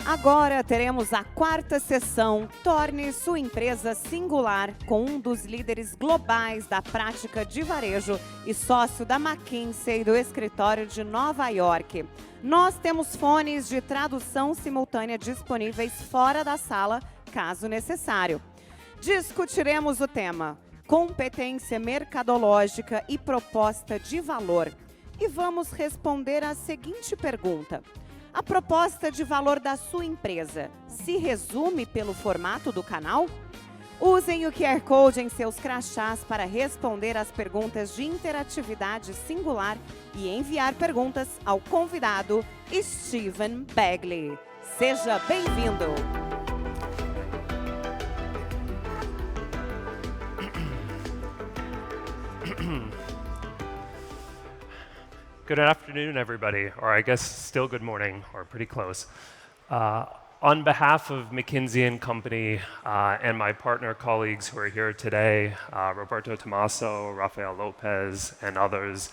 Agora teremos a quarta sessão Torne sua empresa singular com um dos líderes globais da prática de varejo e sócio da McKinsey do escritório de Nova York. Nós temos fones de tradução simultânea disponíveis fora da sala, caso necessário. Discutiremos o tema Competência Mercadológica e Proposta de Valor. E vamos responder a seguinte pergunta. A proposta de valor da sua empresa se resume pelo formato do canal? Usem o QR Code em seus crachás para responder às perguntas de interatividade singular e enviar perguntas ao convidado Steven Begley. Seja bem-vindo! Good afternoon, everybody, or I guess still good morning, or pretty close. On behalf of McKinsey & Company and my partner colleagues who are here today, Roberto Tomaso, Rafael Lopez, and others,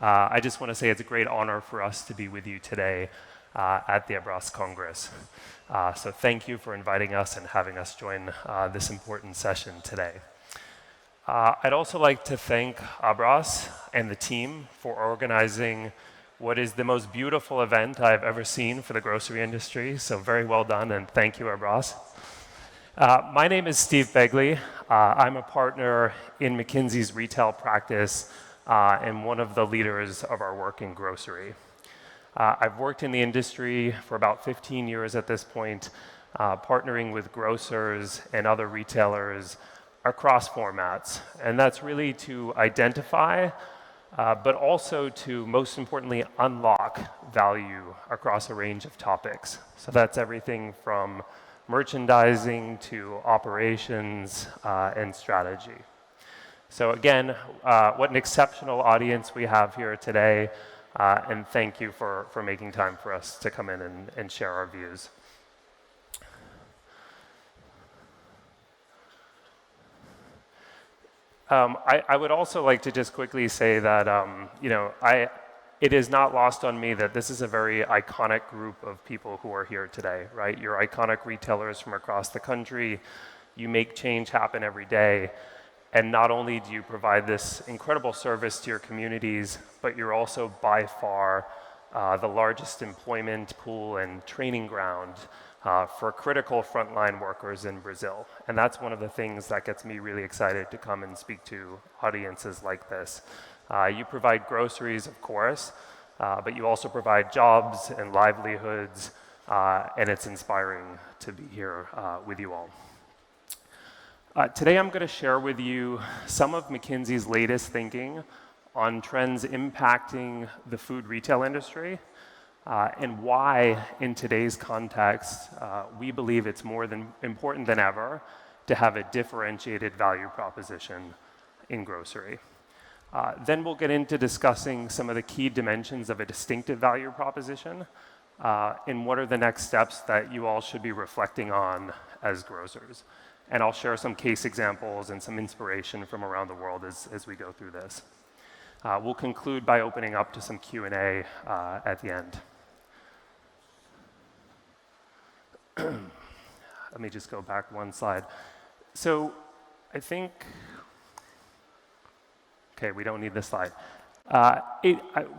I just want to say it's a great honor for us to be with you today at the ABRAS Congress. So thank you for inviting us and having us join this important session today. I'd also like to thank ABRAS and the team for organizing what is the most beautiful event I've ever seen for the grocery industry, so very well done, and thank you, ABRAS. My name is Steve Begley. I'm a partner in McKinsey's retail practice and one of the leaders of our work in grocery. I've worked in the industry for about 15 years at this point, partnering with grocers and other retailers across formats, and that's really to identify, but also to, most importantly, unlock value across a range of topics. So that's everything from merchandising to operations and strategy. So again, what an exceptional audience we have here today, and thank you for making time for us to come in and share our views. I would also like to just quickly say that, it is not lost on me that this is a very iconic group of people who are here today, right? You're iconic retailers from across the country. You make change happen every day. And not only do you provide this incredible service to your communities, but you're also by far the largest employment pool and training ground for critical frontline workers in Brazil. And that's one of the things that gets me really excited to come and speak to audiences like this. You provide groceries, of course, but you also provide jobs and livelihoods, and it's inspiring to be here with you all. Today I'm going to share with you some of McKinsey's latest thinking on trends impacting the food retail industry, and why, in today's context, we believe it's more important than ever to have a differentiated value proposition in grocery. Then we'll get into discussing some of the key dimensions of a distinctive value proposition, and what are the next steps that you all should be reflecting on as grocers. And I'll share some case examples and some inspiration from around the world as we go through this. We'll conclude by opening up to some Q&A at the end. Let me just go back one slide. So I think, okay, we don't need this slide.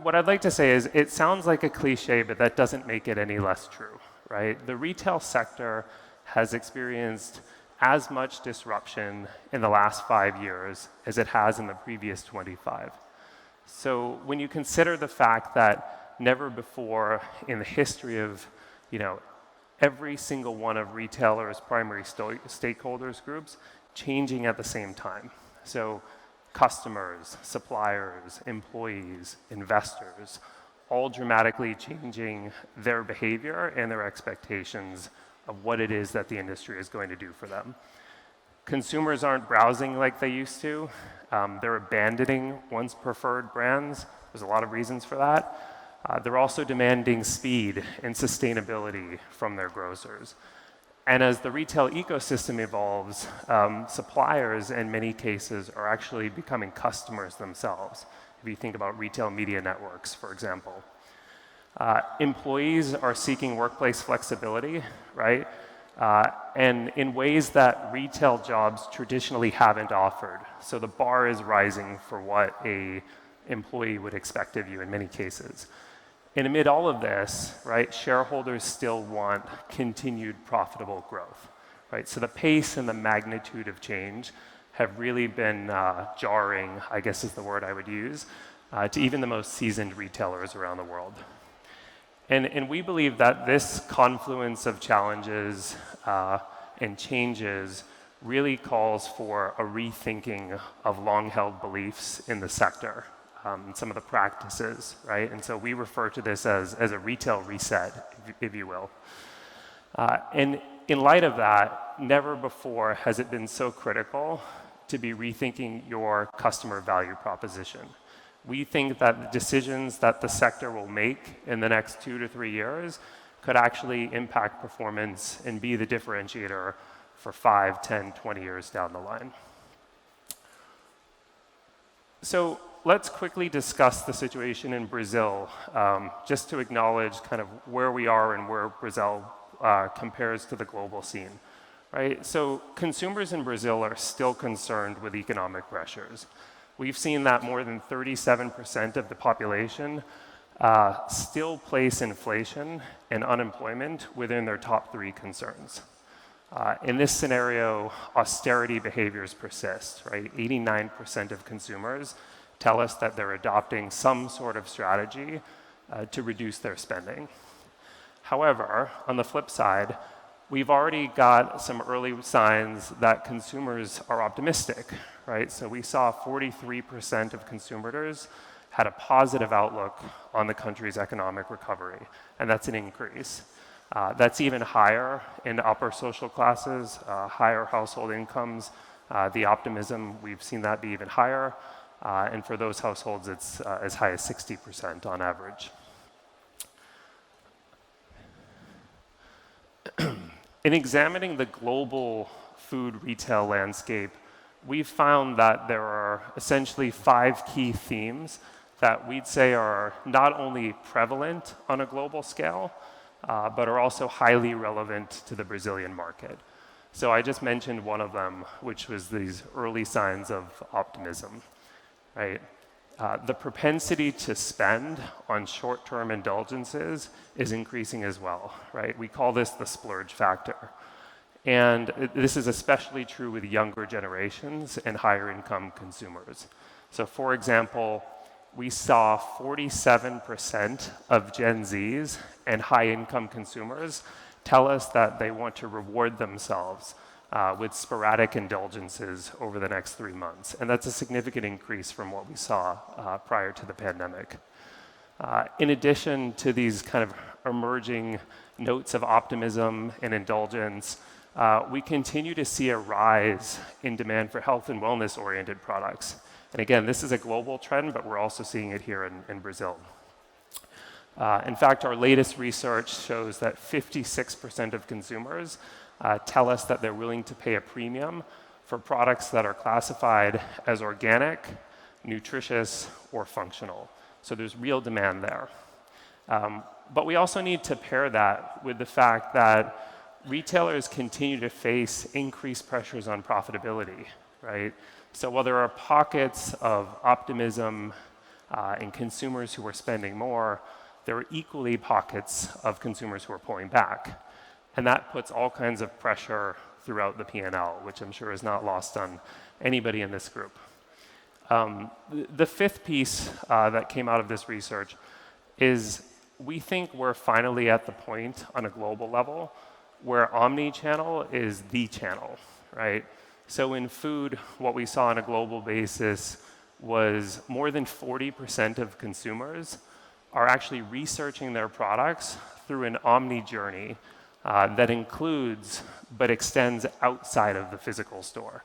What I'd like to say is it sounds like a cliche, but that doesn't make it any less true, right? The retail sector has experienced as much disruption in the last 5 years as it has in the previous 25. So when you consider the fact that never before in the history of, every single one of retailers' primary stakeholders groups changing at the same time. So customers, suppliers, employees, investors, all dramatically changing their behavior and their expectations of what it is that the industry is going to do for them. Consumers aren't browsing like they used to. They're abandoning once preferred brands. There's a lot of reasons for that. They're also demanding speed and sustainability from their grocers. And as the retail ecosystem evolves, suppliers in many cases are actually becoming customers themselves. If you think about retail media networks, for example. Employees are seeking workplace flexibility, right? And in ways that retail jobs traditionally haven't offered. So the bar is rising for what a employee would expect of you in many cases. And amid all of this, right, shareholders still want continued profitable growth, right? So the pace and the magnitude of change have really been jarring, I guess is the word I would use, to even the most seasoned retailers around the world. And we believe that this confluence of challenges and changes really calls for a rethinking of long-held beliefs in the sector, and some of the practices, right? And so we refer to this as a retail reset, if you will. And in light of that, never before has it been so critical to be rethinking your customer value proposition. We think that the decisions that the sector will make in the next 2 to 3 years could actually impact performance and be the differentiator for 5, 10, 20 years down the line. So let's quickly discuss the situation in Brazil, just to acknowledge kind of where we are and where Brazil compares to the global scene, right? So consumers in Brazil are still concerned with economic pressures. We've seen that more than 37% of the population still place inflation and unemployment within their top 3 concerns. In this scenario, austerity behaviors persist, right? 89% of consumers tell us that they're adopting some sort of strategy to reduce their spending. However, on the flip side, we've already got some early signs that consumers are optimistic, right? So we saw 43% of consumers had a positive outlook on the country's economic recovery, and that's an increase. That's even higher in upper social classes, higher household incomes. The optimism, we've seen that be even higher, and for those households, it's as high as 60% on average. In examining the global food retail landscape, we've found that there are essentially 5 key themes that we'd say are not only prevalent on a global scale, but are also highly relevant to the Brazilian market. So I just mentioned one of them, which was these early signs of optimism, right? The propensity to spend on short-term indulgences is increasing as well, right? We call this the splurge factor. And this is especially true with younger generations and higher income consumers. So for example, we saw 47% of Gen Zs and high income consumers tell us that they want to reward themselves with sporadic indulgences over the next 3 months. And that's a significant increase from what we saw prior to the pandemic. In addition to these kind of emerging notes of optimism and indulgence, we continue to see a rise in demand for health and wellness-oriented products. And again, this is a global trend, but we're also seeing it here in Brazil. In fact, our latest research shows that 56% of consumers tell us that they're willing to pay a premium for products that are classified as organic, nutritious, or functional. So there's real demand there. But we also need to pair that with the fact that retailers continue to face increased pressures on profitability, right? So while there are pockets of optimism in consumers who are spending more, there are equally pockets of consumers who are pulling back. And that puts all kinds of pressure throughout the P&L, which I'm sure is not lost on anybody in this group. The 5th piece that came out of this research is we think we're finally at the point on a global level where omni-channel is the channel, right? So in food, what we saw on a global basis was more than 40% of consumers are actually researching their products through an omni journey that includes but extends outside of the physical store.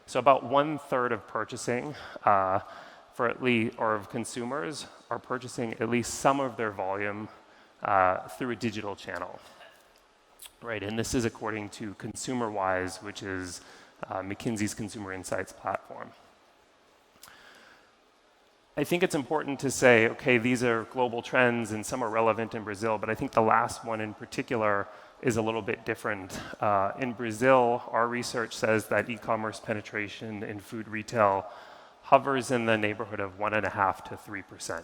So about 1/3 of purchasing for at least, or of consumers are purchasing at least some of their volume through a digital channel, right? And this is according to ConsumerWise, which is McKinsey's consumer insights platform. I think it's important to say, okay, these are global trends and some are relevant in Brazil, but I think the last one in particular is a little bit different. In Brazil, our research says that e-commerce penetration in food retail hovers in the neighborhood of 1.5% to 3%.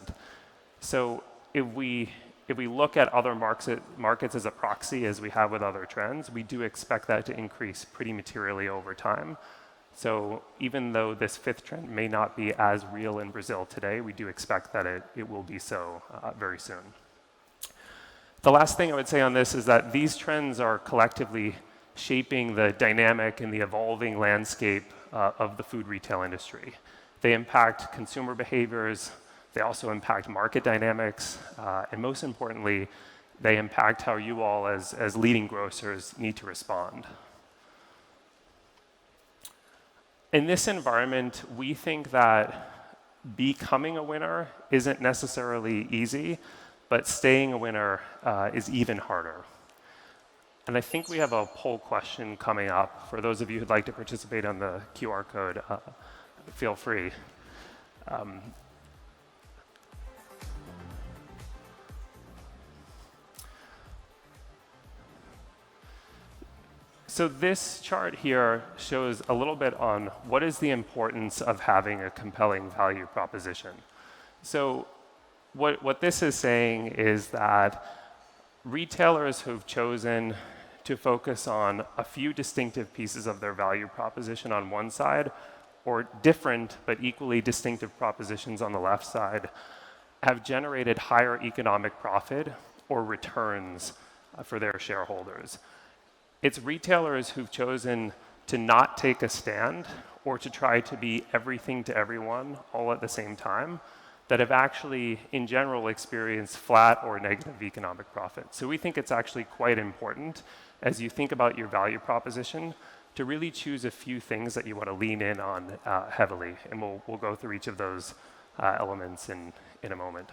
So if we look at other markets as a proxy, as we have with other trends, we do expect that to increase pretty materially over time. So even though this fifth trend may not be as real in Brazil today, we do expect that it will be so very soon. The last thing I would say on this is that these trends are collectively shaping the dynamic and the evolving landscape of the food retail industry. They impact consumer behaviors, they also impact market dynamics, and most importantly, they impact how you all as leading grocers need to respond. In this environment, we think that becoming a winner isn't necessarily easy, but staying a winner is even harder. And I think we have a poll question coming up. For those of you who'd like to participate on the QR code, feel free. So this chart here shows a little bit on what is the importance of having a compelling value proposition. So what this is saying is that retailers who've chosen to focus on a few distinctive pieces of their value proposition on one side, or different but equally distinctive propositions on the left side, have generated higher economic profit or returns for their shareholders. It's retailers who've chosen to not take a stand or to try to be everything to everyone all at the same time that have actually, in general, experienced flat or negative economic profit. So we think it's actually quite important, as you think about your value proposition, to really choose a few things that you want to lean in on heavily. And we'll go through each of those elements in a moment.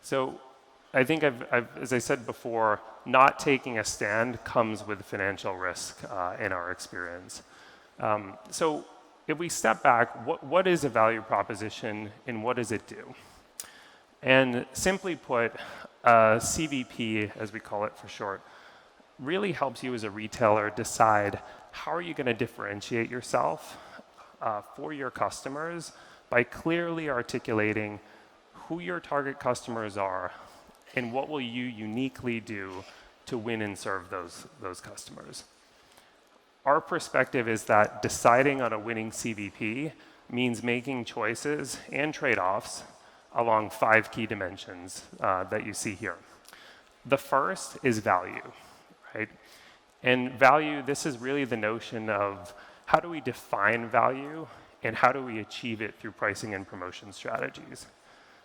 So I think as I said before, not taking a stand comes with financial risk in our experience. So if we step back, what is a value proposition and what does it do? And simply put, CVP, as we call it for short, really helps you as a retailer decide how are you going to differentiate yourself for your customers by clearly articulating who your target customers are and what will you uniquely do to win and serve those customers. Our perspective is that deciding on a winning CVP means making choices and trade-offs along 5 key dimensions that you see here. The first is value, right? And value, this is really the notion of how do we define value and how do we achieve it through pricing and promotion strategies.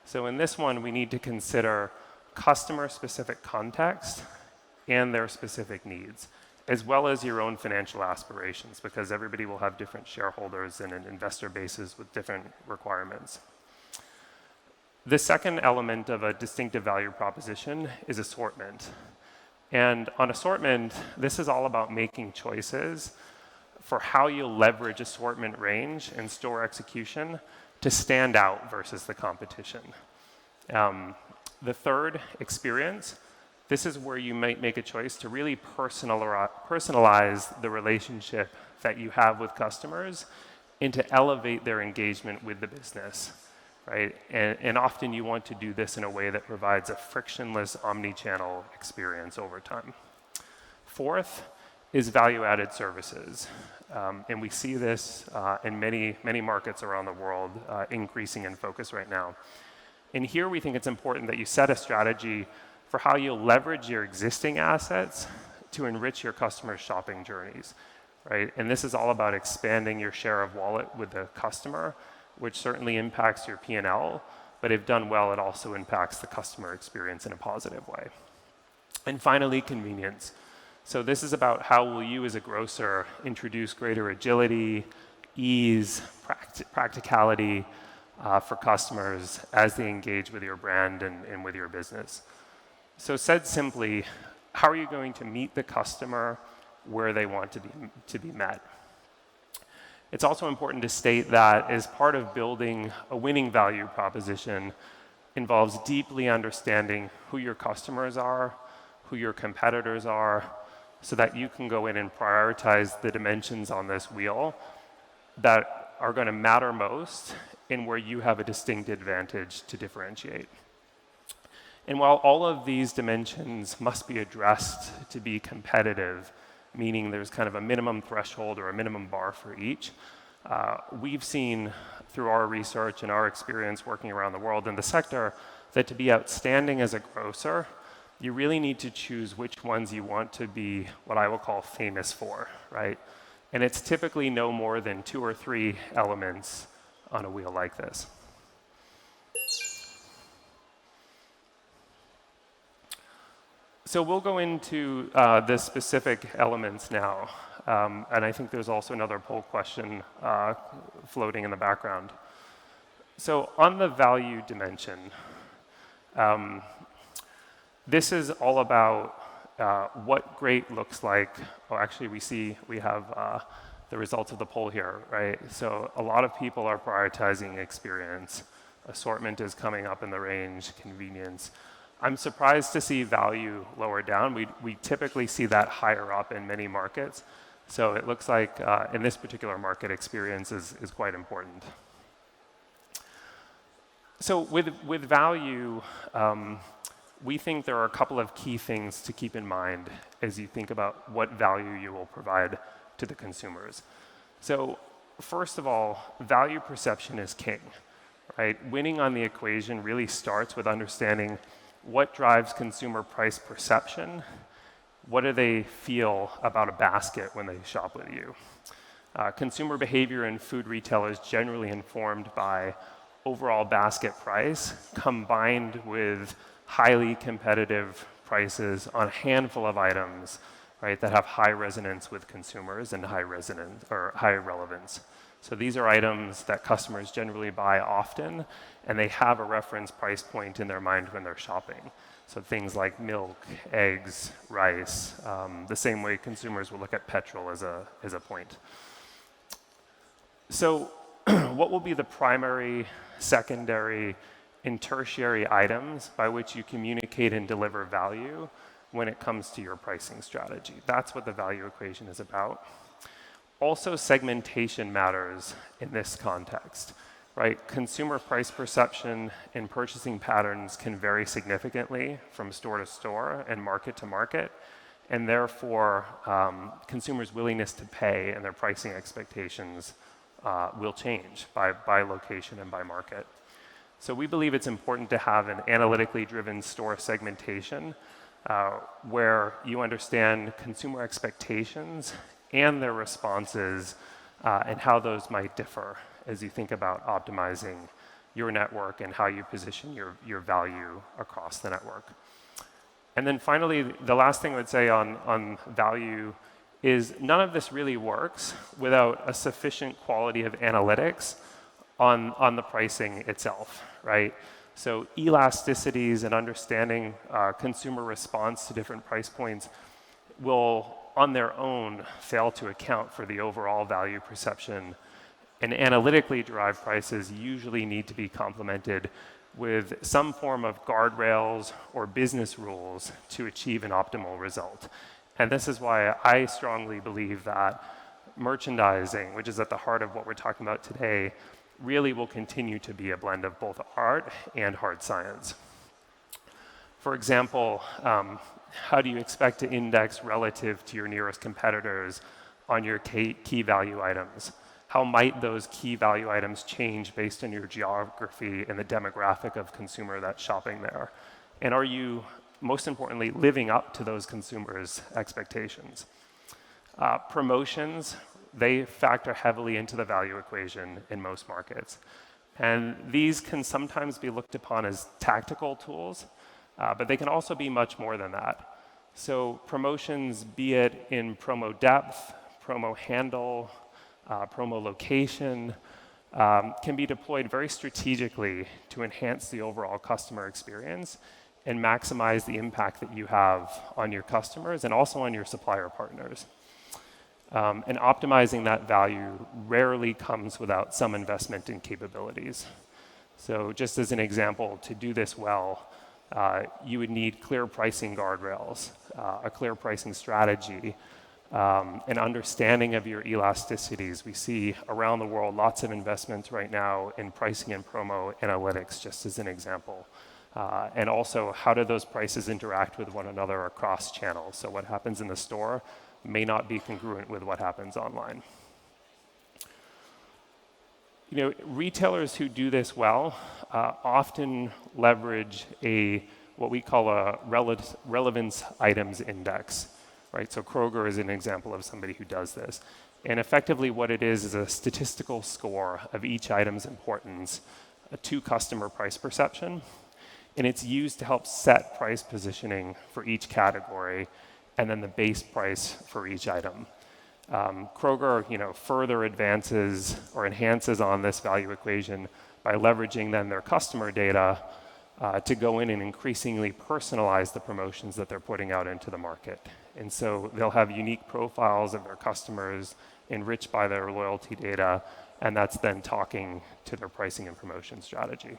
So in this one, we need to consider customer-specific context and their specific needs, as well as your own financial aspirations, because everybody will have different shareholders and an investor bases with different requirements. The second element of a distinctive value proposition is assortment. And on assortment, this is all about making choices for how you leverage assortment range and store execution to stand out versus the competition. The third, experience. This is where you might make a choice to really personalize the relationship that you have with customers and to elevate their engagement with the business, right? And often you want to do this in a way that provides a frictionless omni-channel experience over time. Fourth is value-added services. And we see this in many markets around the world increasing in focus right now. And here we think it's important that you set a strategy for how you'll leverage your existing assets to enrich your customers' shopping journeys, right? And this is all about expanding your share of wallet with the customer, which certainly impacts your P&L, but if done well, it also impacts the customer experience in a positive way. And finally, convenience. So this is about how will you as a grocer introduce greater agility, ease, practicality for customers as they engage with your brand and with your business. So said simply, how are you going to meet the customer where they want to be met? It's also important to state that as part of building a winning value proposition involves deeply understanding who your customers are, who your competitors are, so that you can go in and prioritize the dimensions on this wheel that are going to matter most and where you have a distinct advantage to differentiate. And while all of these dimensions must be addressed to be competitive, meaning there's kind of a minimum threshold or a minimum bar for each, we've seen through our research and our experience working around the world in the sector that to be outstanding as a grocer, you really need to choose which ones you want to be what I will call famous for, right? And it's typically no more than 2 or 3 elements on a wheel like this. So we'll go into the specific elements now. And I think there's also another poll question floating in the background. So on the value dimension, this is all about what great looks like. Oh, actually, we have the results of the poll here, right? So a lot of people are prioritizing experience. Assortment is coming up in the range, convenience. I'm surprised to see value lower down. We typically see that higher up in many markets. So it looks like in this particular market, experience is quite important. So with value, we think there are a couple of key things to keep in mind as you think about what value you will provide to the consumers. So first of all, value perception is king, right? Winning on the equation really starts with understanding what drives consumer price perception. What do they feel about a basket when they shop with you? Consumer behavior in food retail is generally informed by overall basket price combined with highly competitive prices on a handful of items, right, that have high resonance with consumers and high relevance. So these are items that customers generally buy often, and they have a reference price point in their mind when they're shopping. So things like milk, eggs, rice, the same way consumers will look at petrol as a point. So what will be the primary, secondary, and tertiary items by which you communicate and deliver value when it comes to your pricing strategy? That's what the value equation is about. Also, segmentation matters in this context, right? Consumer price perception and purchasing patterns can vary significantly from store to store and market to market, and therefore, consumers' willingness to pay and their pricing expectations will change by location and by market. So we believe it's important to have an analytically driven store segmentation where you understand consumer expectations and their responses and how those might differ as you think about optimizing your network and how you position your value across the network. And then finally, the last thing I would say on value is none of this really works without a sufficient quality of analytics on the pricing itself, right? So elasticities and understanding consumer response to different price points will on their own fail to account for the overall value perception, and analytically derived prices usually need to be complemented with some form of guardrails or business rules to achieve an optimal result. And this is why I strongly believe that merchandising, which is at the heart of what we're talking about today, really will continue to be a blend of both art and hard science. For example, how do you expect to index relative to your nearest competitors on your key value items? How might those key value items change based on your geography and the demographic of consumer that's shopping there? And are you, most importantly, living up to those consumers' expectations? Promotions, they factor heavily into the value equation in most markets. And these can sometimes be looked upon as tactical tools, but they can also be much more than that. So promotions, be it in promo depth, promo handle, promo location, can be deployed very strategically to enhance the overall customer experience and maximize the impact that you have on your customers and also on your supplier partners. And optimizing that value rarely comes without some investment in capabilities. So just as an example, to do this well, you would need clear pricing guardrails, a clear pricing strategy, an understanding of your elasticities. We see around the world lots of investments right now in pricing and promo analytics, just as an example. And also, how do those prices interact with one another across channels? So what happens in the store may not be congruent with what happens online. Retailers who do this well often leverage what we call a relevance items index, right? So Kroger is an example of somebody who does this. And effectively what it is a statistical score of each item's importance to customer price perception. And it's used to help set price positioning for each category and then the base price for each item. Kroger, further advances or enhances on this value equation by leveraging then their customer data to go in and increasingly personalize the promotions that they're putting out into the market. And so they'll have unique profiles of their customers enriched by their loyalty data, and that's then talking to their pricing and promotion strategy.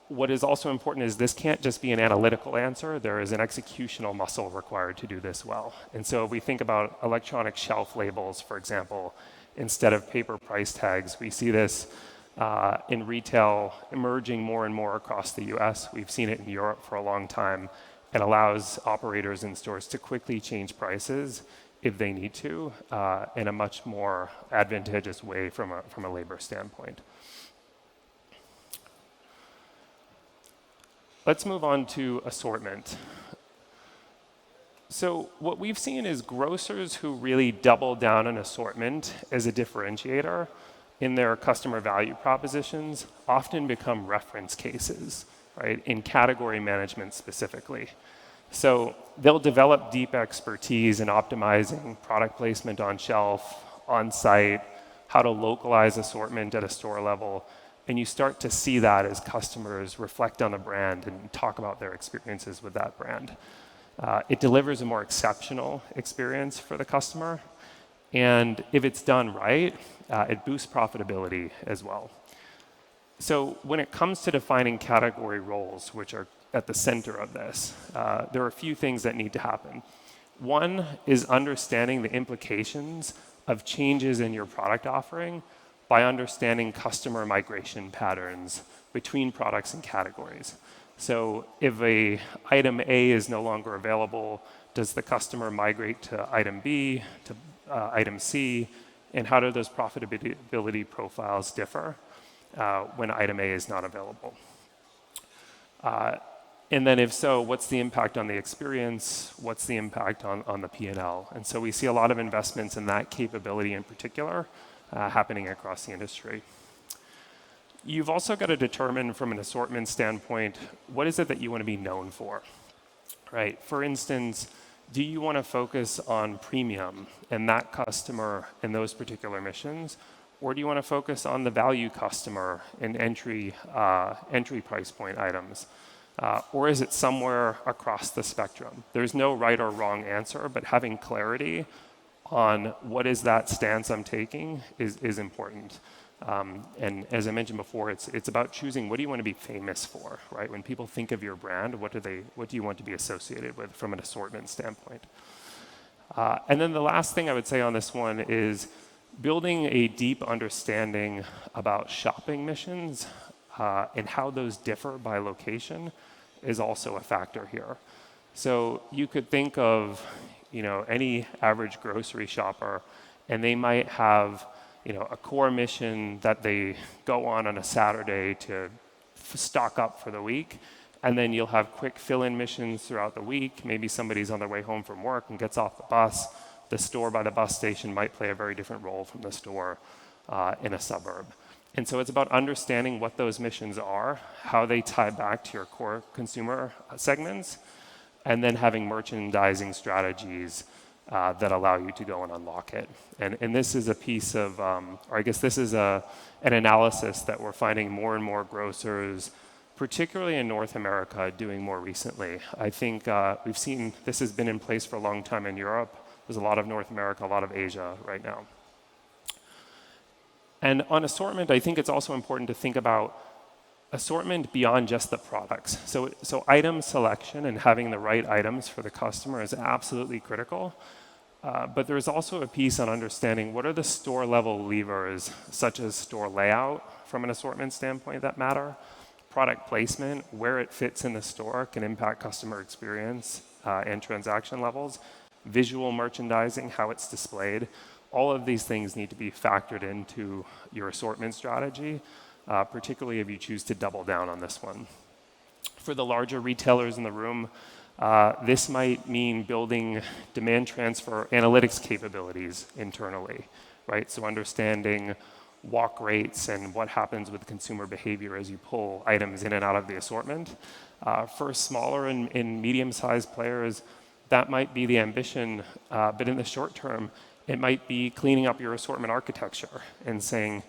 What is also important is this can't just be an analytical answer. There is an executional muscle required to do this well. And so if we think about electronic shelf labels, for example, instead of paper price tags, we see this in retail emerging more and more across the US. We've seen it in Europe for a long time. It allows operators in stores to quickly change prices if they need to in a much more advantageous way from a labor standpoint. Let's move on to assortment. So what we've seen is grocers who really double down on assortment as a differentiator in their customer value propositions often become reference cases, right, in category management specifically. So they'll develop deep expertise in optimizing product placement on shelf, on site, how to localize assortment at a store level, and you start to see that as customers reflect on the brand and talk about their experiences with that brand. It delivers a more exceptional experience for the customer, and if it's done right, it boosts profitability as well. So when it comes to defining category roles, which are at the center of this, there are a few things that need to happen. One is understanding the implications of changes in your product offering by understanding customer migration patterns between products and categories. So if item A is no longer available, does the customer migrate to item B, to item C, and how do those profitability profiles differ when item A is not available? And then if so, what's the impact on the experience? What's the impact on the P&L? And so we see a lot of investments in that capability in particular happening across the industry. You've also got to determine from an assortment standpoint, what is it that you want to be known for, right? For instance, do you want to focus on premium and that customer and those particular missions? Or do you want to focus on the value customer and entry price point items? Or is it somewhere across the spectrum? There's no right or wrong answer, but having clarity on what is that stance I'm taking is important. And as I mentioned before, it's about choosing what do you want to be famous for, right? When people think of your brand, what do you want to be associated with from an assortment standpoint? And then the last thing I would say on this one is building a deep understanding about shopping missions and how those differ by location is also a factor here. So you could think of any average grocery shopper, and they might have a core mission that they go on a Saturday to stock up for the week, and then you'll have quick fill-in missions throughout the week. Maybe somebody's on their way home from work and gets off the bus. The store by the bus station might play a very different role from the store in a suburb. And so it's about understanding what those missions are, how they tie back to your core consumer segments, and then having merchandising strategies that allow you to go and unlock it. And this is a piece of, or I guess this is an analysis that we're finding more and more grocers particularly in North America, doing more recently. I think we've seen this has been in place for a long time in Europe. There's a lot of North America, a lot of Asia right now. And on assortment, I think it's also important to think about assortment beyond just the products. So item selection and having the right items for the customer is absolutely critical. But there's also a piece on understanding what are the store level levers, such as store layout from an assortment standpoint, that matter. Product placement, where it fits in the store can impact customer experience and transaction levels. Visual merchandising, how it's displayed. All of these things need to be factored into your assortment strategy, particularly if you choose to double down on this one. For the larger retailers in the room, this might mean building demand transfer analytics capabilities internally, right? So understanding walk rates and what happens with consumer behavior as you pull items in and out of the assortment. For smaller and medium-sized players, that might be the ambition, but in the short term, it might be cleaning up your assortment architecture and saying,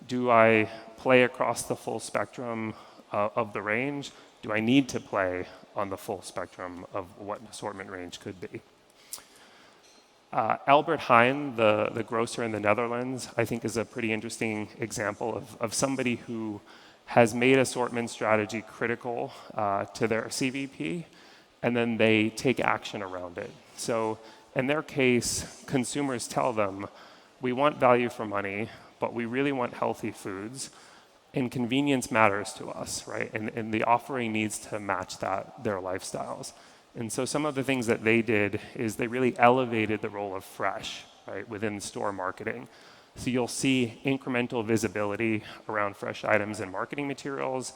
do I play across the full spectrum of the range? Do I need to play on the full spectrum of what an assortment range could be? Albert Heijn, the grocer in the Netherlands, I think is a pretty interesting example of somebody who has made assortment strategy critical to their CVP, and then they take action around it. So in their case, consumers tell them, we want value for money, but we really want healthy foods, and convenience matters to us, right? And the offering needs to match their lifestyles. And so some of the things that they did is they really elevated the role of fresh, right, within store marketing. So you'll see incremental visibility around fresh items and marketing materials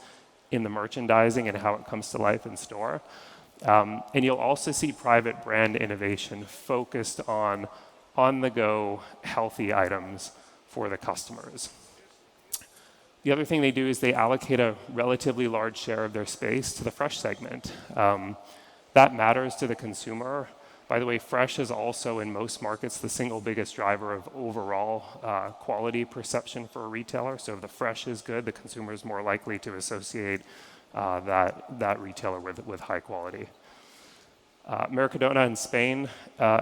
in the merchandising and how it comes to life in store. And you'll also see private brand innovation focused on the-go healthy items for the customers. The other thing they do is they allocate a relatively large share of their space to the fresh segment. That matters to the consumer. By the way, fresh is also in most markets the single biggest driver of overall quality perception for a retailer. So if the fresh is good, the consumer is more likely to associate that retailer with high quality. Mercadona in Spain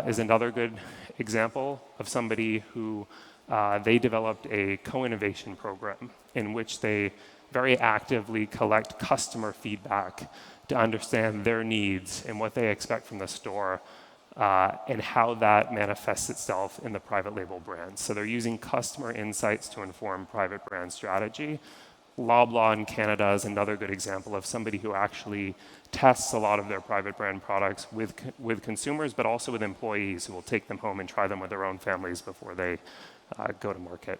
is another good example of somebody who they developed a co-innovation program in which they very actively collect customer feedback to understand their needs and what they expect from the store and how that manifests itself in the private label brands. So they're using customer insights to inform private brand strategy. Loblaw in Canada is another good example of somebody who actually tests a lot of their private brand products with consumers, but also with employees who will take them home and try them with their own families before they go to market.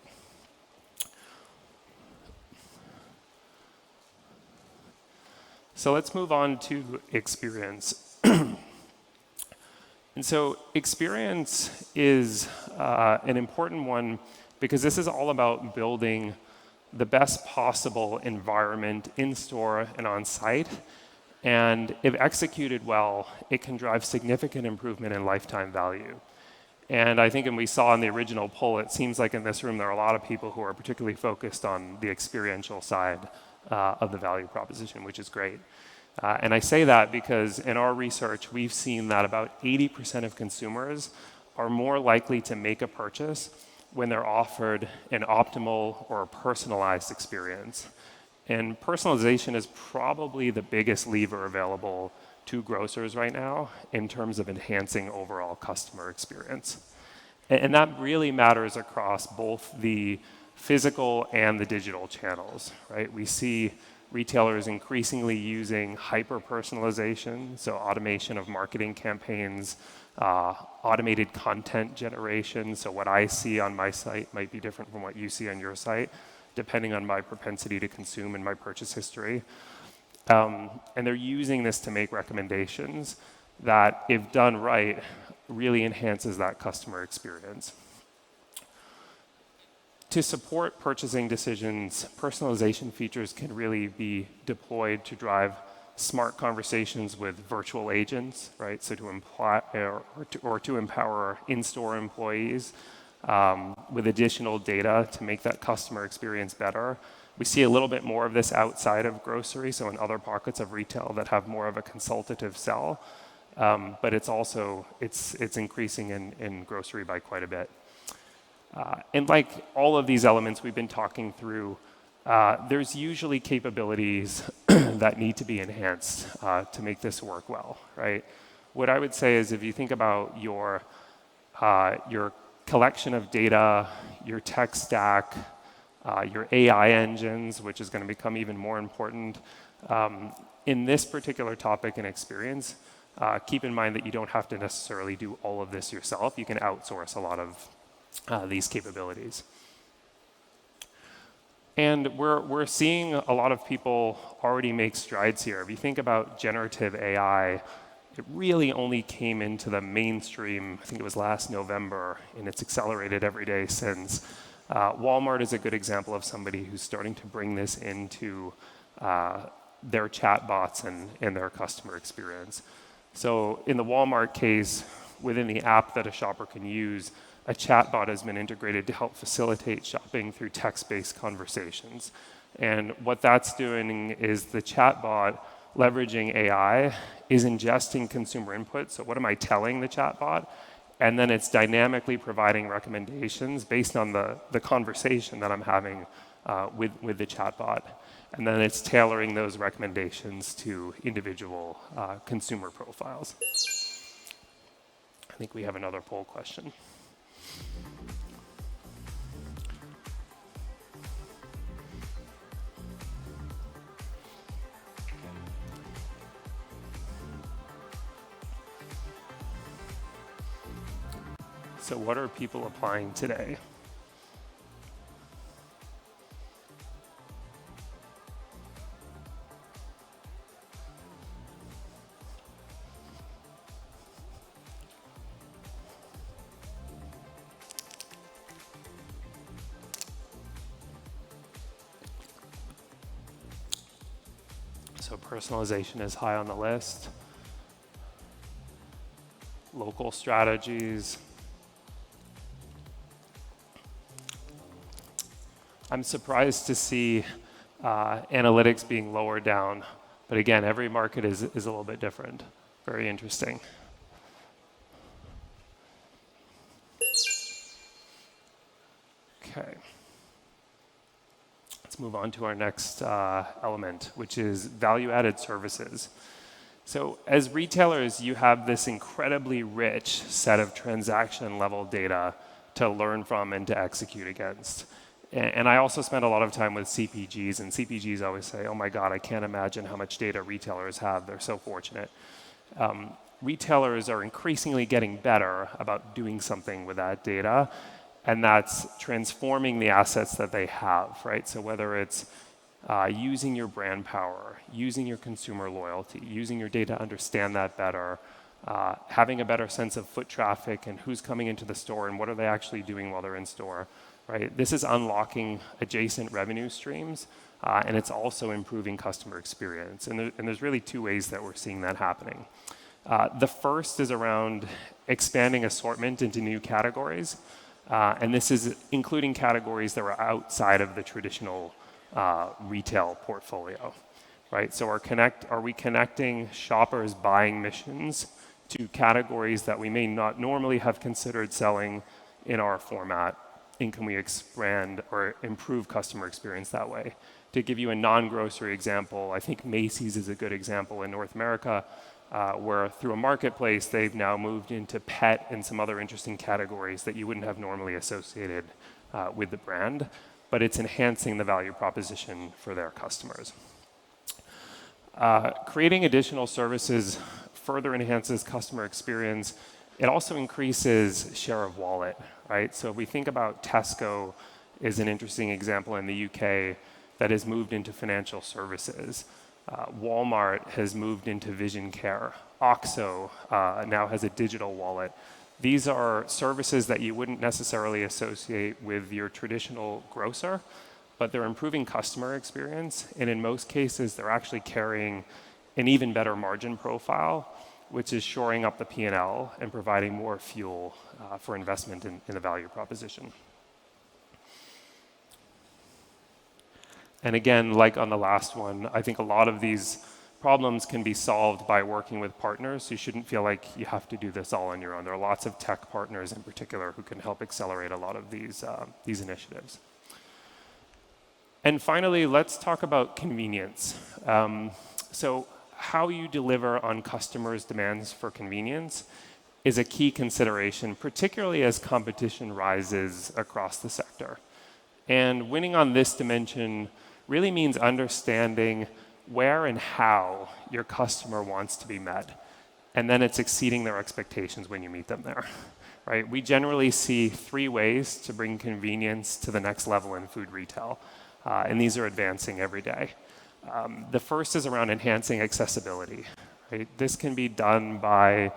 So let's move on to experience. And so experience is an important one because this is all about building the best possible environment in store and on site. And if executed well, it can drive significant improvement in lifetime value. And I think, and we saw in the original poll, it seems like in this room there are a lot of people who are particularly focused on the experiential side of the value proposition, which is great. And I say that because in our research, we've seen that about 80% of consumers are more likely to make a purchase when they're offered an optimal or personalized experience. And personalization is probably the biggest lever available to grocers right now in terms of enhancing overall customer experience. And that really matters across both the physical and the digital channels, right? We see retailers increasingly using hyper-personalization, so automation of marketing campaigns, automated content generation, so what I see on my site might be different from what you see on your site, depending on my propensity to consume and my purchase history. And they're using this to make recommendations that, if done right, really enhances that customer experience. To support purchasing decisions, personalization features can really be deployed to drive smart conversations with virtual agents, right? So to imply or to empower in-store employees with additional data to make that customer experience better. We see a little bit more of this outside of grocery, so in other pockets of retail that have more of a consultative sell. But it's also, it's increasing in grocery by quite a bit. And like all of these elements we've been talking through, there's usually capabilities that need to be enhanced to make this work well, right? What I would say is if you think about your collection of data, your tech stack, your AI engines, which is going to become even more important, in this particular topic and experience, keep in mind that you don't have to necessarily do all of this yourself. You can outsource a lot of these capabilities. And we're seeing a lot of people already make strides here. If you think about generative AI, it really only came into the mainstream, I think it was last November, and it's accelerated every day since. Walmart is a good example of somebody who's starting to bring this into their chatbots and their customer experience. So in the Walmart case, within the app that a shopper can use, a chatbot has been integrated to help facilitate shopping through text-based conversations. And what that's doing is the chatbot, leveraging AI, is ingesting consumer input. So what am I telling the chatbot? And then it's dynamically providing recommendations based on the conversation that I'm having with the chatbot. And then it's tailoring those recommendations to individual consumer profiles. I think we have another poll question. So what are people applying today? So personalization is high on the list. Local strategies. I'm surprised to see analytics being lower down, but again, every market is a little bit different. Very interesting. Okay. Let's move on to our next element, which is value-added services. So as retailers, you have this incredibly rich set of transaction-level data to learn from and to execute against. And I also spend a lot of time with CPGs, and CPGs always say, oh my God, I can't imagine how much data retailers have. They're so fortunate. Retailers are increasingly getting better about doing something with that data, and that's transforming the assets that they have, right? So whether it's using your brand power, using your consumer loyalty, using your data to understand that better, having a better sense of foot traffic and who's coming into the store and what are they actually doing while they're in store, right? This is unlocking adjacent revenue streams, and it's also improving customer experience. And there's really two ways that we're seeing that happening. The first is around expanding assortment into new categories, and this is including categories that are outside of the traditional retail portfolio, right? So are we connecting shoppers' buying missions to categories that we may not normally have considered selling in our format? And can we expand or improve customer experience that way? To give you a non-grocery example, I think Macy's is a good example in North America, where through a marketplace, they've now moved into pet and some other interesting categories that you wouldn't have normally associated with the brand, but it's enhancing the value proposition for their customers. Creating additional services further enhances customer experience. It also increases share of wallet, right? So if we think about Tesco is an interesting example in the UK that has moved into financial services. Walmart has moved into vision care. OXO now has a digital wallet. These are services that you wouldn't necessarily associate with your traditional grocer, but they're improving customer experience. And in most cases, they're actually carrying an even better margin profile, which is shoring up the P&L and providing more fuel for investment in the value proposition. And again, like on the last one, I think a lot of these problems can be solved by working with partners. So you shouldn't feel like you have to do this all on your own. There are lots of tech partners in particular who can help accelerate a lot of these initiatives. And finally, let's talk about convenience. So how you deliver on customers' demands for convenience is a key consideration, particularly as competition rises across the sector. And winning on this dimension really means understanding where and how your customer wants to be met. And then it's exceeding their expectations when you meet them there, right? We generally see 3 ways to bring convenience to the next level in food retail, and these are advancing every day. The first is around enhancing accessibility, right? This can be done by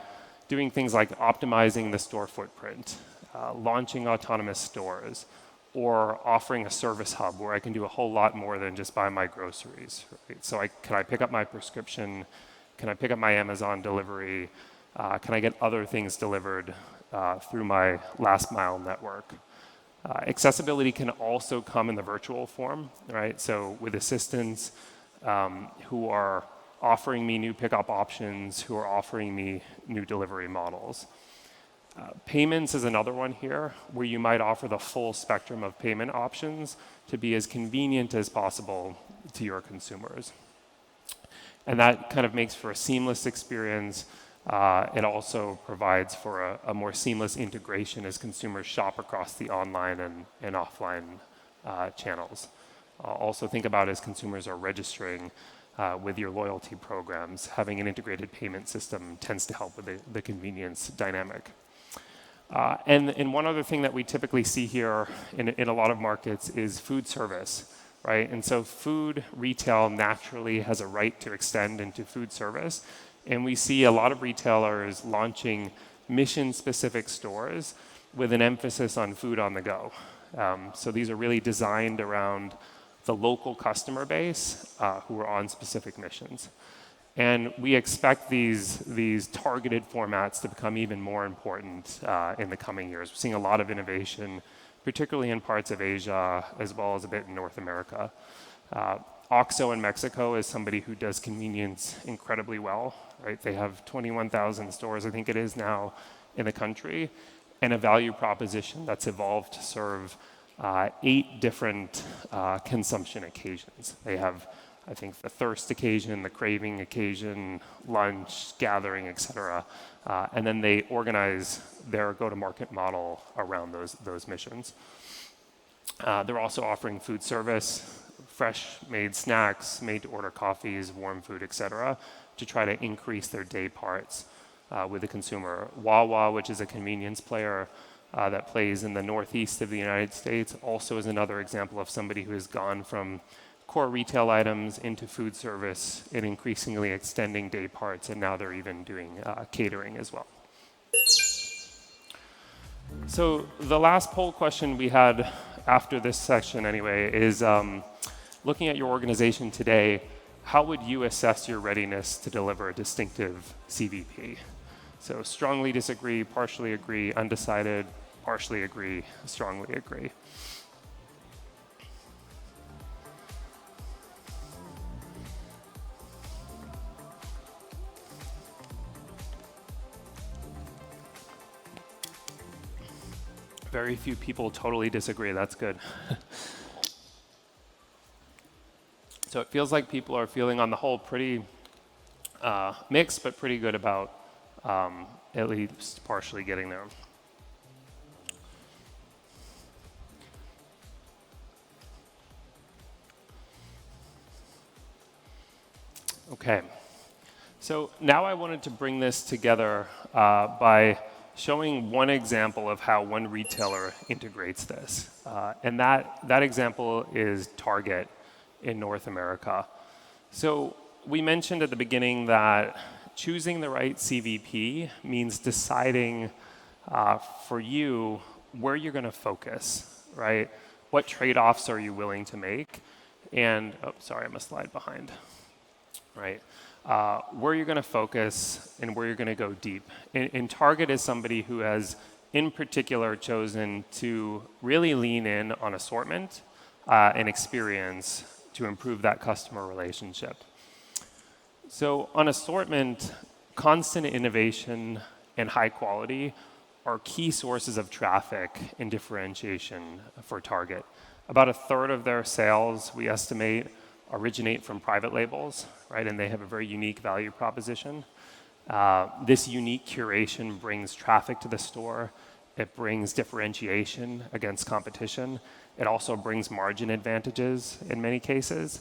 doing things like optimizing the store footprint, launching autonomous stores, or offering a service hub where I can do a whole lot more than just buy my groceries. Right? So can I pick up my prescription? Can I pick up my Amazon delivery? Can I get other things delivered through my last mile network? Accessibility can also come in the virtual form, right? So with assistants who are offering me new pickup options, who are offering me new delivery models. Payments is another one here, where you might offer the full spectrum of payment options to be as convenient as possible to your consumers. And that kind of makes for a seamless experience. It also provides for a more seamless integration as consumers shop across the online and offline channels. Also think about as consumers are registering with your loyalty programs, having an integrated payment system tends to help with the convenience dynamic. And one other thing that we typically see here in a lot of markets is food service, right? And so food retail naturally has a right to extend into food service. And we see a lot of retailers launching mission-specific stores with an emphasis on food on the go. So these are really designed around the local customer base who are on specific missions. And we expect these targeted formats to become even more important in the coming years. We're seeing a lot of innovation, particularly in parts of Asia, as well as a bit in North America. OXXO in Mexico is somebody who does convenience incredibly well, right? They have 21,000 stores, I think it is now, in the country, and a value proposition that's evolved to serve 8 different consumption occasions. They have, I think, the thirst occasion, the craving occasion, lunch, gathering, etc. And then they organize their go-to-market model around those missions. They're also offering food service, fresh-made snacks, made-to-order coffees, warm food, etc., to try to increase their day parts with the consumer. Wawa, which is a convenience player that plays in the northeast of the United States, also is another example of somebody who has gone from core retail items into food service and increasingly extending day parts, and now they're even doing catering as well. So the last poll question we had after this section anyway is looking at your organization today, how would you assess your readiness to deliver a distinctive CVP? So strongly disagree, partially agree, undecided, partially agree, strongly agree. Very few people totally disagree. That's good. So it feels like people are feeling on the whole pretty mixed, but pretty good about at least partially getting there. Okay. So now I wanted to bring this together by showing one example of how one retailer integrates this. And that example is Target in North America. So we mentioned at the beginning that choosing the right CVP means deciding for you where you're going to focus, right? What trade-offs are you willing to make? And, oh, sorry, I'm a slide behind, right? Where you're going to focus and where you're going to go deep. And Target is somebody who has, in particular, chosen to really lean in on assortment and experience to improve that customer relationship. So on assortment, constant innovation and high quality are key sources of traffic and differentiation for Target. About a third of their sales, we estimate, originate from private labels, right? And they have a very unique value proposition. This unique curation brings traffic to the store. It brings differentiation against competition. It also brings margin advantages in many cases.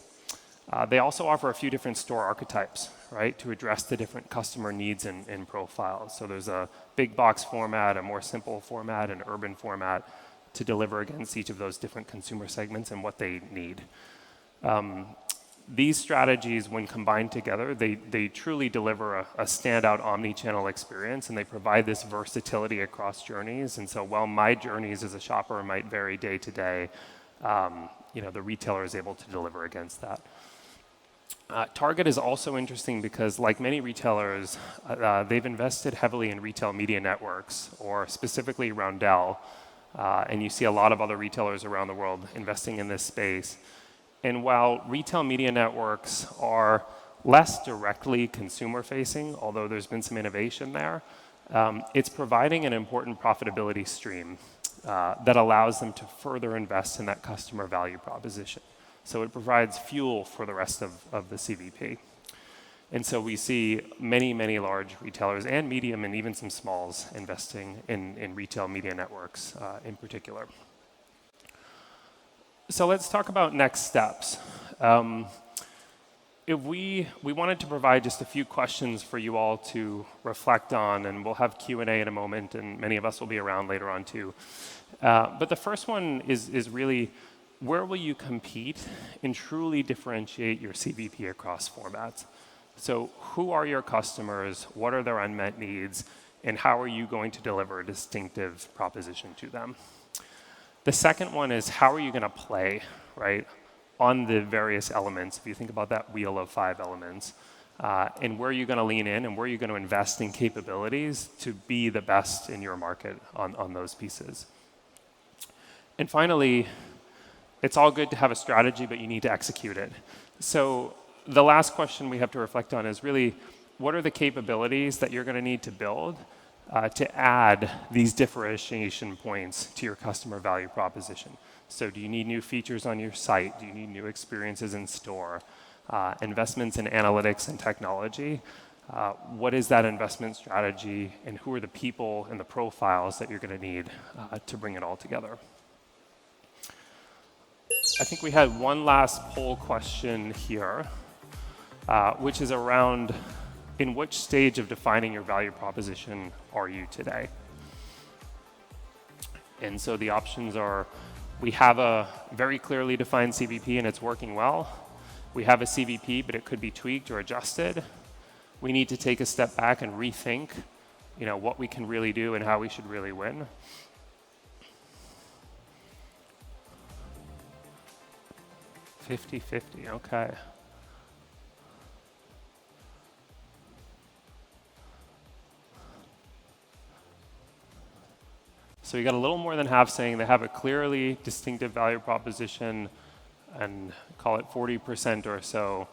They also offer a few different store archetypes, right, to address the different customer needs and profiles. So there's a big box format, a more simple format, an urban format to deliver against each of those different consumer segments and what they need. These strategies, when combined together, they truly deliver a standout omni-channel experience, and they provide this versatility across journeys. And so while my journeys as a shopper might vary day to day, the retailer is able to deliver against that. Target is also interesting because, like many retailers, they've invested heavily in retail media networks, or specifically Roundel, and you see a lot of other retailers around the world investing in this space. And while retail media networks are less directly consumer-facing, although there's been some innovation there, it's providing an important profitability stream that allows them to further invest in that customer value proposition. So it provides fuel for the rest of the CVP. And so we see many, many large retailers and medium and even some smalls investing in retail media networks in particular. So let's talk about next steps. If we wanted to provide just a few questions for you all to reflect on, and we'll have Q&A in a moment, and many of us will be around later on too. But the first one is really, where will you compete and truly differentiate your CVP across formats? So who are your customers? What are their unmet needs? And how are you going to deliver a distinctive proposition to them? The second one is, how are you going to play, right, on the various elements, if you think about that wheel of 5 elements, and where are you going to lean in and where are you going to invest in capabilities to be the best in your market on those pieces? And finally, it's all good to have a strategy, but you need to execute it. So the last question we have to reflect on is really, what are the capabilities that you're going to need to build to add these differentiation points to your customer value proposition? So do you need new features on your site? Do you need new experiences in store? Investments in analytics and technology? What is that investment strategy, and who are the people and the profiles that you're going to need to bring it all together? I think we had one last poll question here, which is around, in which stage of defining your value proposition are you today? And so the options are, we have a very clearly defined CVP and it's working well. We have a CVP, but it could be tweaked or adjusted. We need to take a step back and rethink, what we can really do and how we should really win. $50-50, okay. So you got a little more than half saying they have a clearly distinctive value proposition, and call it 40% or so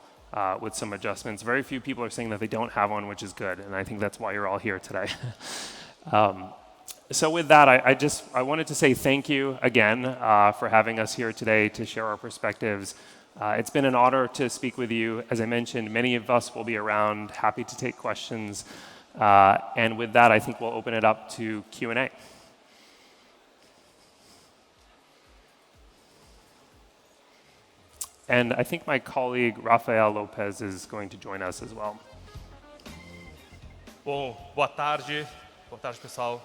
with some adjustments. Very few people are saying that they don't have one, which is good, and I think that's why you're all here today. So with that, I wanted to say thank you again for having us here today to share our perspectives. It's been an honor to speak with you. As I mentioned, many of us will be around, happy to take questions. And with that, I think we'll open it up to Q&A. And I think my colleague, Rafael Lopez, is going to join us as well. Bom, boa tarde. Boa tarde, pessoal.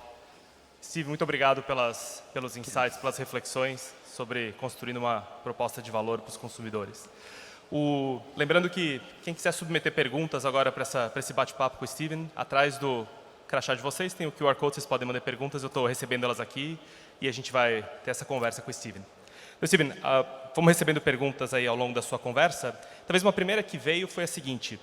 Steve, muito obrigado pelos insights, pelas reflexões sobre construindo uma proposta de valor para os consumidores. Lembrando que quem quiser submeter perguntas agora para esse bate-papo com o Steven, atrás do crachá de vocês tem o QR Code, vocês podem mandar perguntas, eu estou recebendo elas aqui e a gente vai ter essa conversa com o Steven. Então, Steven, vamos recebendo perguntas aí ao longo da sua conversa. Talvez uma primeira que veio foi a seguinte: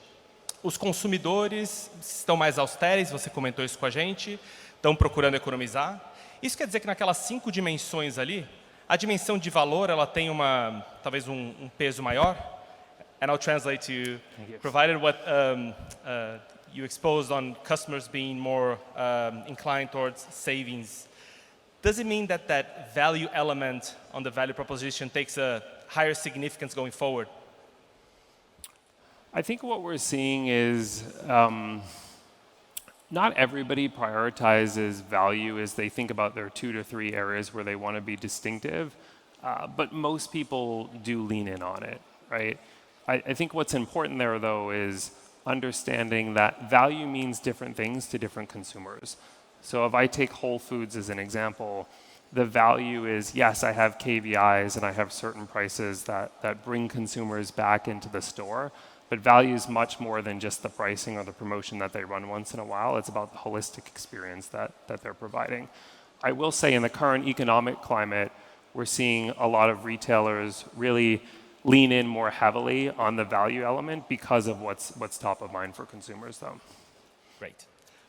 os consumidores estão mais austeros, você comentou isso com a gente, estão procurando economizar. Isso quer dizer que naquelas 5 dimensões ali, a dimensão de valor ela tem talvez um peso maior. And I'll translate to you. Provided what you exposed on customers being more inclined towards savings, does it mean that that value element on the value proposition takes a higher significance going forward? I think what we're seeing is not everybody prioritizes value as they think about their 2 to 3 areas where they want to be distinctive, but most people do lean in on it, right? I think what's important there, though, is understanding that value means different things to different consumers. So if I take Whole Foods as an example, the value is, yes, I have KVIs and I have certain prices that bring consumers back into the store, but value is much more than just the pricing or the promotion that they run once in a while. It's about the holistic experience that they're providing. I will say in the current economic climate, we're seeing a lot of retailers really lean in more heavily on the value element because of what's top of mind for consumers, though. Great.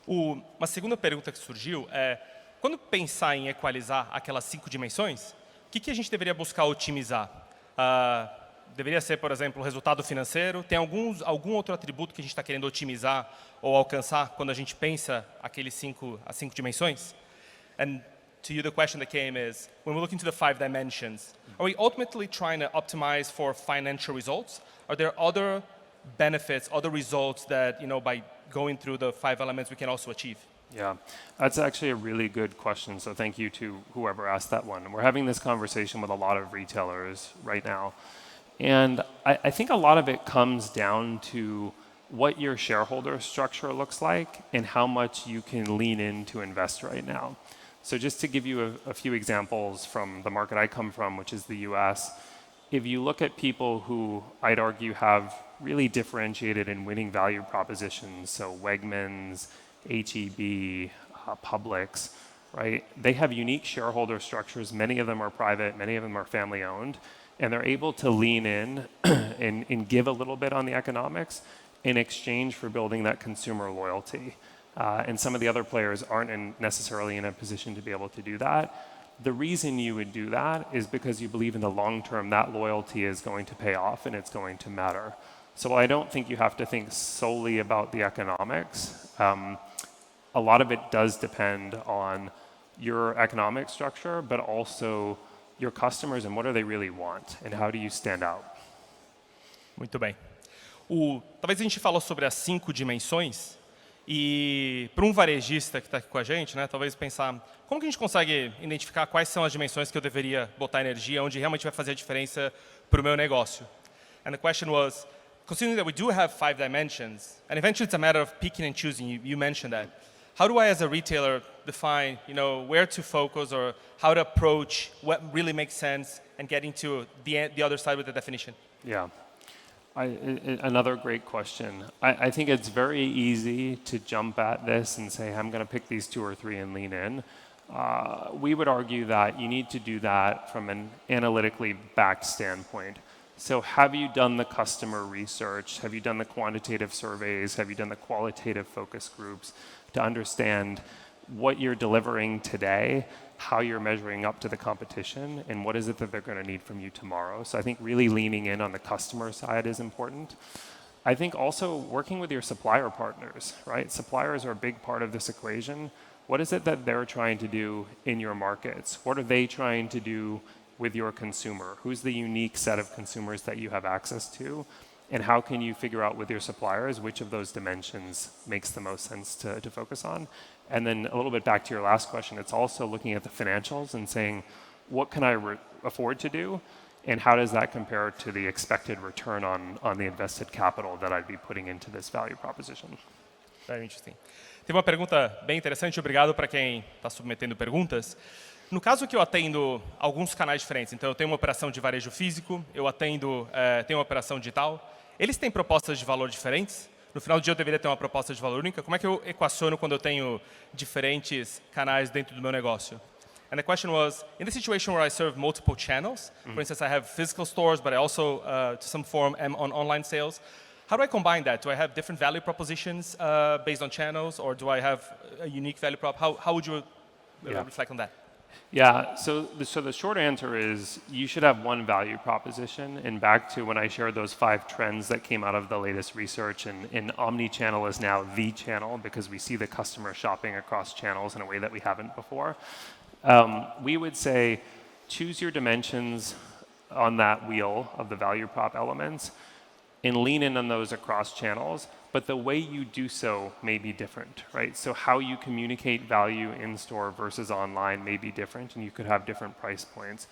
Uma segunda pergunta que surgiu é, quando pensar em equalizar aquelas 5 dimensões, o que a gente deveria buscar otimizar? Deveria ser, por exemplo, o resultado financeiro? Tem algum outro atributo que a gente está querendo otimizar ou alcançar quando a gente pensa as 5 dimensões? And to you, the question that came is, when we look into the 5 dimensions, are we ultimately trying to optimize for financial results? Are there other benefits, other results that, by going through the 5 elements we can also achieve? Yeah, that's actually a really good question. So thank you to whoever asked that one. We're having this conversation with a lot of retailers right now. And I think a lot of it comes down to what your shareholder structure looks like and how much you can lean in to invest right now. So just to give you a few examples from the market I come from, which is the US, if you look at people who I'd argue have really differentiated and winning value propositions, so Wegmans, H-E-B, Publix, right? They have unique shareholder structures. Many of them are private, many of them are family owned, and they're able to lean in and give a little bit on the economics in exchange for building that consumer loyalty. And some of the other players aren't necessarily in a position to be able to do that. The reason you would do that is because you believe in the long term that loyalty is going to pay off and it's going to matter. So I don't think you have to think solely about the economics. A lot of it does depend on your economic structure, but also your customers and what do they really want and how do you stand out. Muito bem. Talvez a gente falou sobre as 5 dimensões e para varejista que está aqui com a gente, talvez pensar como que a gente consegue identificar quais são as dimensões que eu deveria botar energia, onde realmente vai fazer a diferença para o meu negócio. And the question was, considering that we do have 5 dimensions, and eventually it's a matter of picking and choosing, you mentioned that. How do I, as a retailer, define, where to focus or how to approach what really makes sense and getting to the other side with the definition? Yeah. Another great question. I think it's very easy to jump at this and say, I'm going to pick these 2 or 3 and lean in. We would argue that you need to do that from an analytically backed standpoint. So have you done the customer research? Have you done the quantitative surveys? Have you done the qualitative focus groups to understand what you're delivering today, how you're measuring up to the competition, and what is it that they're going to need from you tomorrow? So I think really leaning in on the customer side is important. I think also working with your supplier partners, right? Suppliers are a big part of this equation. What is it that they're trying to do in your markets? What are they trying to do with your consumer? Who's the unique set of consumers that you have access to? And how can you figure out with your suppliers which of those dimensions makes the most sense to focus on? And then a little bit back to your last question, it's also looking at the financials and saying, what can I afford to do? And how does that compare to the expected return on the invested capital that I'd be putting into this value proposition? Very interesting. Tem uma pergunta bem interessante, obrigado para quem está submetendo perguntas. No caso que eu atendo alguns canais diferentes, então eu tenho uma operação de varejo físico, eu tenho uma operação digital, eles têm propostas de valor diferentes? No final do dia eu deveria ter uma proposta de valor única? Como é que eu equaciono quando eu tenho diferentes canais dentro do meu negócio? And the question was, in the situation where I serve multiple channels, for instance, I have physical stores, but I also, to some form, am on online sales. How do I combine that? Do I have different value propositions based on channels, or do I have a unique value prop? How would you reflect on that? Yeah, so the short answer is you should have one value proposition. And back to when I shared those 5 trends that came out of the latest research, and omni-channel is now the channel because we see the customer shopping across channels in a way that we haven't before. We would say choose your dimensions on that wheel of the value prop elements and lean in on those across channels. But the way you do so may be different, right? So how you communicate value in store versus online may be different, and you could have different price points.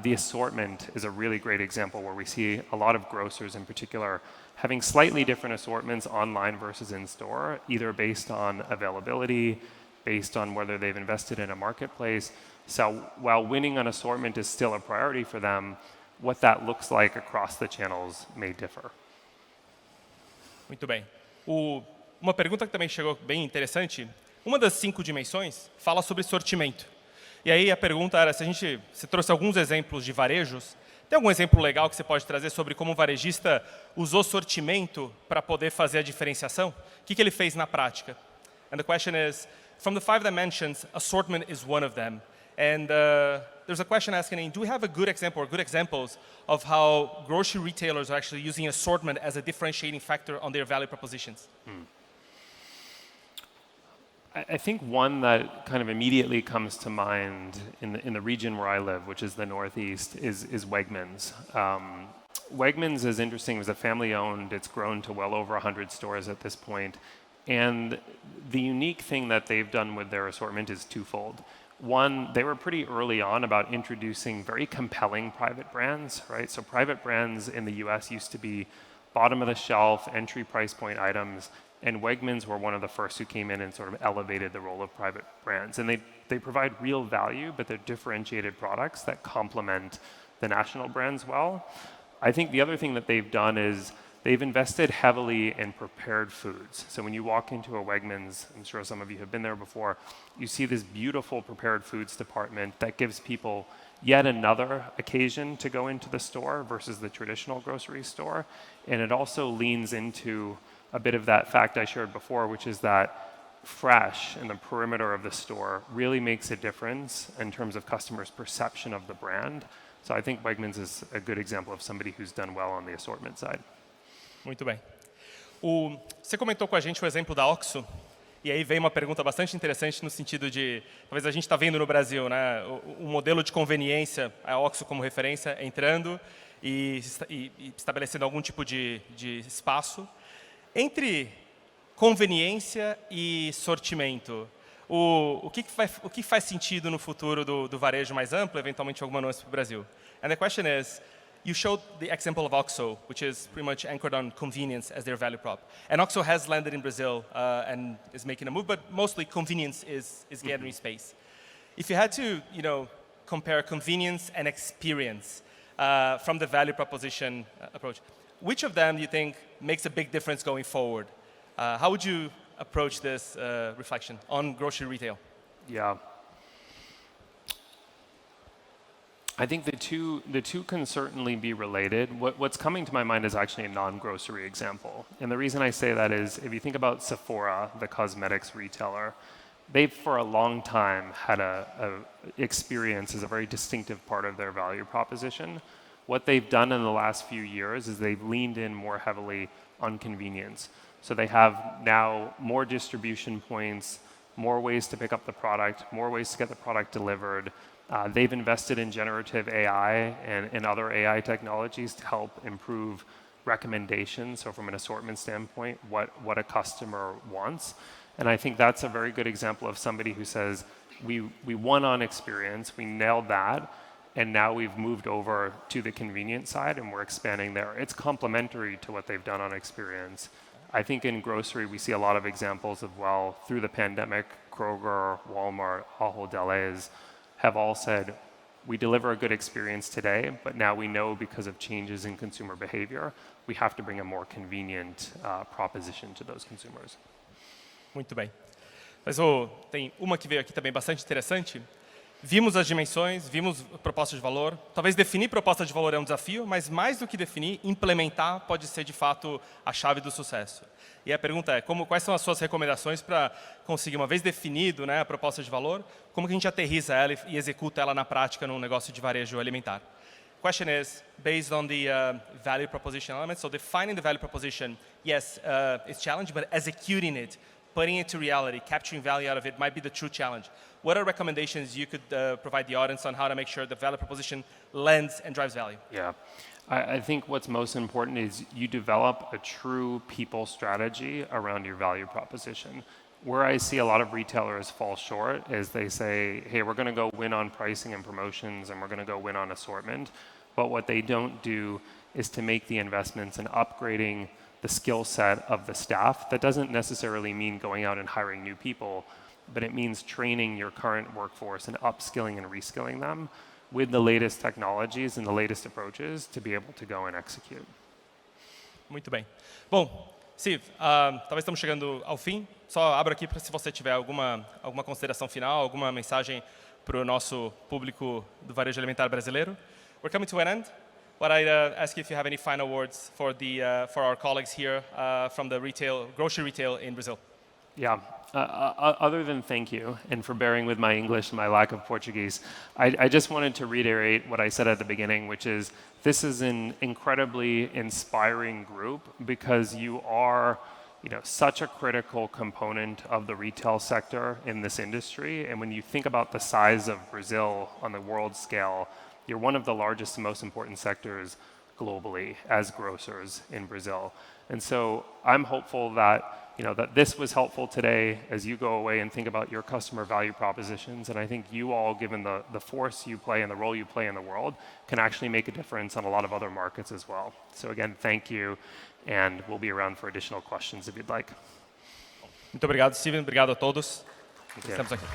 The assortment is a really great example where we see a lot of grocers in particular having slightly different assortments online versus in store, either based on availability, based on whether they've invested in a marketplace. So while winning on assortment is still a priority for them, what that looks like across the channels may differ. Muito bem. Uma pergunta que também chegou bem interessante. Uma das 5 dimensões fala sobre sortimento. E aí a pergunta era você trouxe alguns exemplos de varejos. Tem algum exemplo legal que você pode trazer sobre como um varejista usou sortimento para poder fazer a diferenciação? O que ele fez na prática? And the question is, from the 5 dimensions, assortment is one of them. And there's a question asking, do we have a good example or good examples of how grocery retailers are actually using assortment as a differentiating factor on their value propositions? I think one that kind of immediately comes to mind in the region where I live, which is the Northeast, is Wegmans. Wegmans is interesting. It was a family-owned. It's grown to well over 100 stores at this point. And the unique thing that they've done with their assortment is twofold. One, they were pretty early on about introducing very compelling private brands, right? So private brands in the US used to be bottom of the shelf, entry price point items, and Wegmans were one of the first who came in and sort of elevated the role of private brands. And they provide real value, but they're differentiated products that complement the national brands well. I think the other thing that they've done is they've invested heavily in prepared foods. So when you walk into a Wegmans, I'm sure some of you have been there before, you see this beautiful prepared foods department that gives people yet another occasion to go into the store versus the traditional grocery store. And it also leans into a bit of that fact I shared before, which is that fresh in the perimeter of the store really makes a difference in terms of customers' perception of the brand. So I think Wegmans is a good example of somebody who's done well on the assortment side. Muito bem. Você comentou com a gente o exemplo da OXXO, e aí veio uma pergunta bastante interessante no sentido de, talvez a gente está vendo no Brasil, né, o modelo de conveniência, a OXXO como referência, entrando e estabelecendo algum tipo de espaço. Entre conveniência e sortimento, o que faz sentido no futuro do varejo mais amplo, eventualmente alguma nuance para o Brasil? And the question is, you showed the example of OXXO, which is pretty much anchored on convenience as their value prop. And OXXO has landed in Brazil and is making a move, but mostly convenience is gathering space. If you had to, compare convenience and experience from the value proposition approach, which of them do you think makes a big difference going forward? How would you approach this reflection on grocery retail? Yeah. I think the two can certainly be related. What's coming to my mind is actually a non-grocery example. And the reason I say that is if you think about Sephora, the cosmetics retailer, they've for a long time had a experience as a very distinctive part of their value proposition. What they've done in the last few years is they've leaned in more heavily on convenience. So they have now more distribution points, more ways to pick up the product, more ways to get the product delivered. They've invested in generative AI and other AI technologies to help improve recommendations. So from an assortment standpoint, what a customer wants. And I think that's a very good example of somebody who says, we won on experience, we nailed that, and now we've moved over to the convenience side and we're expanding there. It's complementary to what they've done on experience. I think in grocery, we see a lot of examples of, well, through the pandemic, Kroger, Walmart, Ahold Delhaize have all said, we deliver a good experience today, but now we know because of changes in consumer behavior, we have to bring a more convenient proposition to those consumers. Muito bem. Mas tem uma que veio aqui também bastante interessante, Vimos as dimensões, vimos proposta de valor. Talvez definir proposta de valor é um desafio, mas mais do que definir, implementar pode ser, de fato, a chave do sucesso. E a pergunta é, quais são as suas recomendações para conseguir, uma vez definido, né, a proposta de valor, como que a gente aterriza ela e executa ela na prática num negócio de varejo alimentar? Question is, based on the value proposition elements, so defining the value proposition, yes, it's challenging, but executing it, putting it to reality, capturing value out of it might be the true challenge. What are recommendations you could provide the audience on how to make sure the value proposition lends and drives value? Yeah. I think what's most important is you develop a true people strategy around your value proposition. Where I see a lot of retailers fall short is they say, hey, we're going to go win on pricing and promotions and we're going to go win on assortment. But what they don't do is to make the investments in upgrading the skill set of the staff. That doesn't necessarily mean going out and hiring new people, but it means training your current workforce and upskilling and reskilling them with the latest technologies and the latest approaches to be able to go and execute. Muito bem. Bom, Steve, talvez estamos chegando ao fim. Só abro aqui para se você tiver alguma consideração final, alguma mensagem para o nosso público do varejo alimentar brasileiro. We're coming to an end. But I'd ask you if you have any final words for our colleagues here from the grocery retail in Brazil. Yeah. Other than thank you, and for bearing with my English and my lack of Portuguese, I just wanted to reiterate what I said at the beginning, which is this is an incredibly inspiring group because you are such a critical component of the retail sector in this industry. And when you think about the size of Brazil on the world scale, you're one of the largest and most important sectors globally as grocers in Brazil. And so I'm hopeful that that this was helpful today as you go away and think about your customer value propositions. And I think you all, given the force you play and the role you play in the world, can actually make a difference on a lot of other markets as well. So again, thank you, and we'll be around for additional questions if you'd like. Muito obrigado, Steven. Obrigado a todos. Thank you. Estamos aqui.